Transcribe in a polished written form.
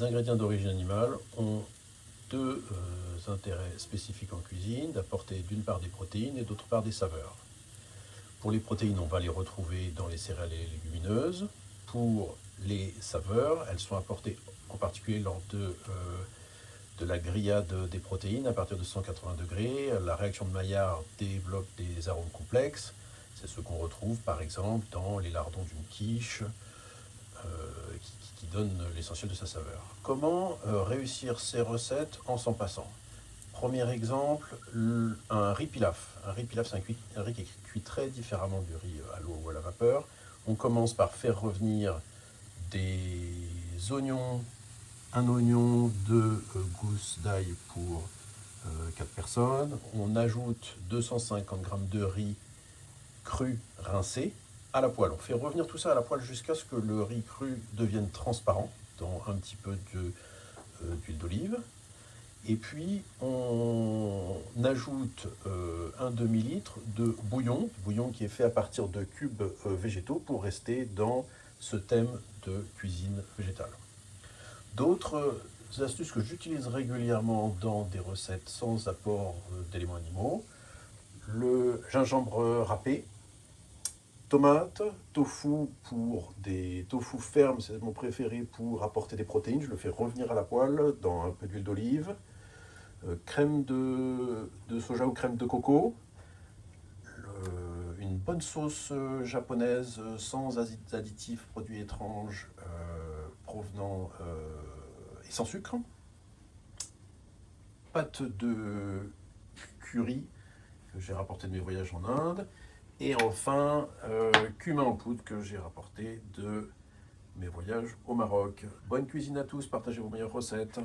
les ingrédients d'origine animale ont deux intérêts spécifiques en cuisine, d'apporter d'une part des protéines et d'autre part des saveurs. Pour les protéines, on va les retrouver dans les céréales et les légumineuses. Pour les saveurs, elles sont apportées en particulier lors de la grillade des protéines à partir de 180 degrés. La réaction de Maillard développe des arômes complexes. C'est ce qu'on retrouve par exemple dans les lardons d'une quiche qui donne l'essentiel de sa saveur. Comment réussir ces recettes en s'en passant? Premier exemple, un riz pilaf. Un riz pilaf, c'est un riz qui est cuit très différemment du riz à l'eau ou à la vapeur. On commence par faire revenir des oignons, un oignon, deux gousses d'ail pour 4 personnes. On ajoute 250 g de riz cru rincé à la poêle. On fait revenir tout ça à la poêle jusqu'à ce que le riz cru devienne transparent dans un petit peu d'huile d'olive. Et puis on ajoute un demi-litre de bouillon qui est fait à partir de cubes végétaux pour rester dans ce thème de cuisine végétale. D'autres astuces que j'utilise régulièrement dans des recettes sans apport d'éléments animaux: le gingembre râpé, tomates, tofu pour des tofu fermes, c'est mon préféré pour apporter des protéines. Je le fais revenir à la poêle dans un peu d'huile d'olive. Crème de soja ou crème de coco. Une bonne sauce japonaise sans additifs, produits étranges provenant et sans sucre. Pâte de curry que j'ai rapporté de mes voyages en Inde. Et enfin, cumin en poudre que j'ai rapporté de mes voyages au Maroc. Bonne cuisine à tous, partagez vos meilleures recettes.